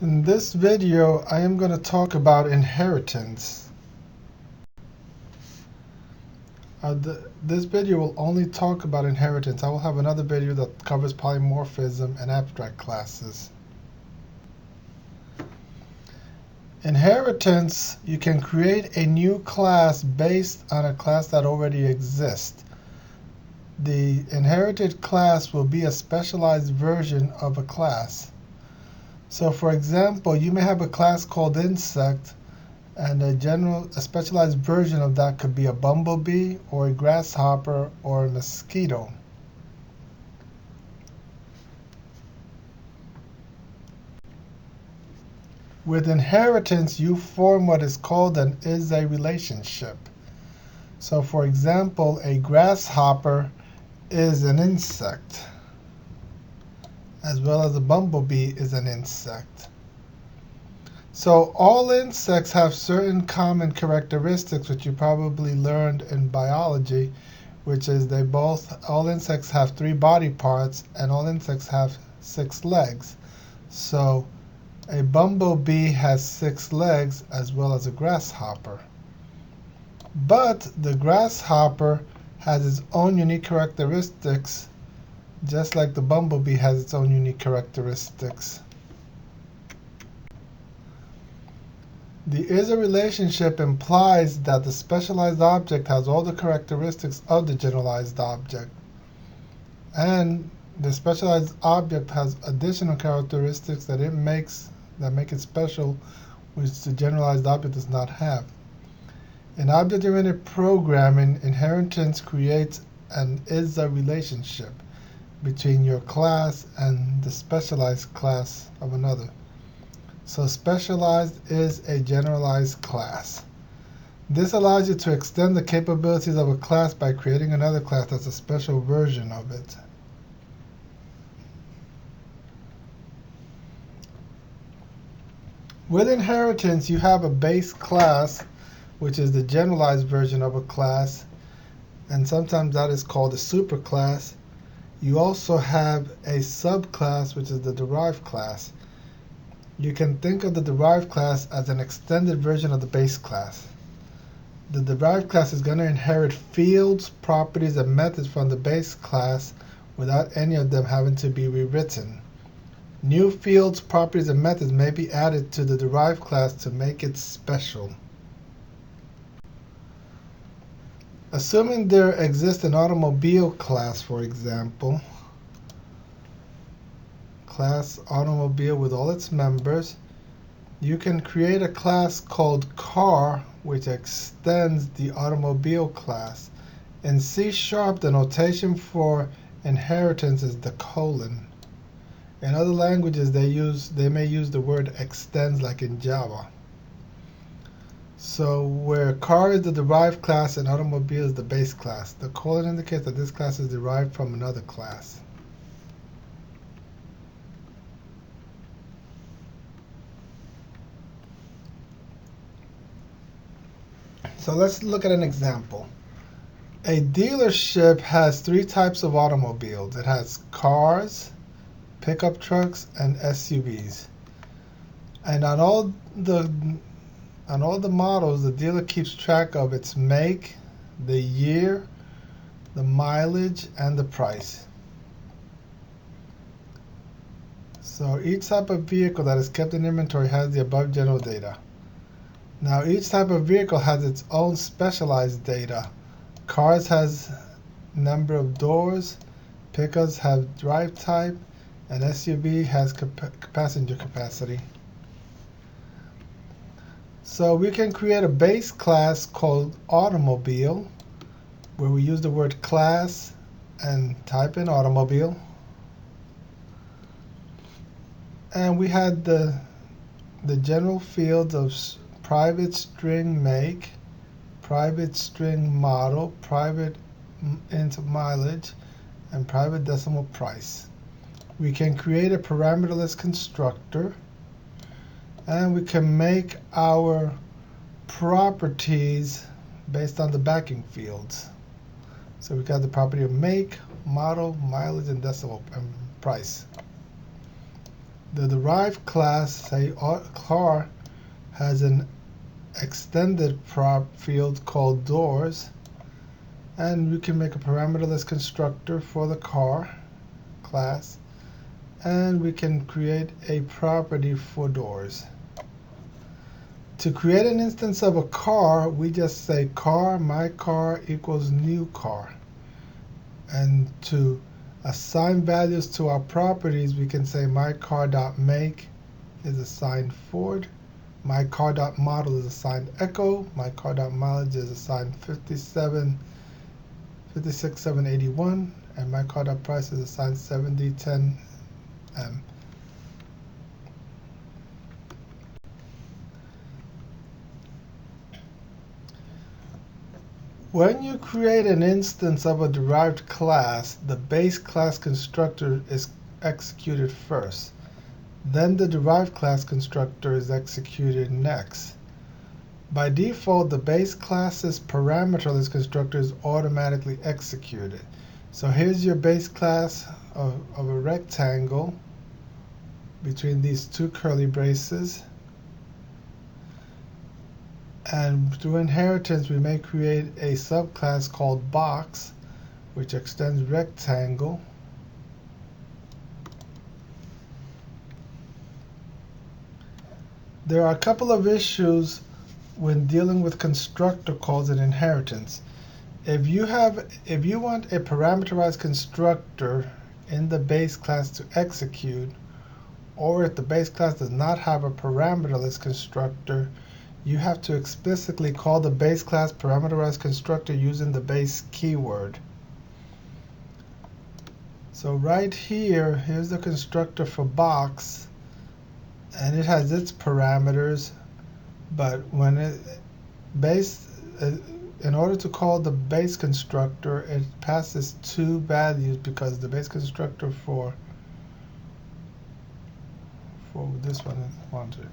In this video, I am going to talk about inheritance. This video will only talk about inheritance. I will have another video that covers polymorphism and abstract classes. Inheritance, you can create a new class based on a class that already exists. The inherited class will be a specialized version of a class. So for example, you may have a class called insect, and a specialized version of that could be a bumblebee or a grasshopper or a mosquito. With inheritance, you form what is called an is-a relationship. So for example, a grasshopper is an insect, as well as a bumblebee is an insect. So all insects have certain common characteristics, which you probably learned in biology, which is all insects have 3 body parts and all insects have 6 legs. So a bumblebee has 6 legs as well as a grasshopper. But the grasshopper has its own unique characteristics, just like the bumblebee has its own unique characteristics. The is-a relationship implies that the specialized object has all the characteristics of the generalized object, and the specialized object has additional characteristics that make it special, which the generalized object does not have. In object-oriented programming, inheritance creates an is-a relationship between your class and the specialized class of another. So specialized is a generalized class. This allows you to extend the capabilities of a class by creating another class that's a special version of it. With inheritance, you have a base class, which is the generalized version of a class, and sometimes that is called a superclass. You also have a subclass, which is the derived class. You can think of the derived class as an extended version of the base class. The derived class is going to inherit fields, properties, and methods from the base class without any of them having to be rewritten. New fields, properties, and methods may be added to the derived class to make it special. Assuming there exists an automobile class, for example, class automobile with all its members, you can create a class called car, which extends the automobile class. In C#, the notation for inheritance is the colon. In other languages, they may use the word extends, like in Java. So where car is the derived class and automobile is the base class, the colon indicates that this class is derived from another class. So let's look at an example. A dealership has 3 types of automobiles. It has cars, pickup trucks, and SUVs. And on all the models, the dealer keeps track of its make, the year, the mileage, and the price. So each type of vehicle that is kept in inventory has the above general data. Now each type of vehicle has its own specialized data. Cars has number of doors, pickups have drive type, and SUV has passenger capacity. So we can create a base class called automobile, where we use the word class and type in automobile. And we had the general fields of private string make, private string model, private int mileage, and private decimal price. We can create a parameterless constructor, and we can make our properties based on the backing fields. So we got the property of make, model, mileage, and decimal and price. The derived class, say car, has an extended prop field called doors, and we can make a parameterless constructor for the car class, and we can create a property for doors. To create an instance of a car, we just say car, my car equals new car. And to assign values to our properties, we can say mycar.make is assigned Ford, mycar.model is assigned Echo, mycar.mileage is assigned 56,781, and mycar.price is assigned 7010M. When you create an instance of a derived class, the base class constructor is executed first. Then the derived class constructor is executed next. By default, the base class's parameterless constructor is automatically executed. So here's your base class of a rectangle between these two curly braces. And through inheritance, we may create a subclass called box, which extends rectangle. There are a couple of issues when dealing with constructor calls and inheritance. If you want a parameterized constructor in the base class to execute, or if the base class does not have a parameterless constructor, you have to explicitly call the base class parameterized constructor using the base keyword. So right here, here's the constructor for box, and it has its parameters, but when in order to call the base constructor, it passes two values because the base constructor for this one is wanted.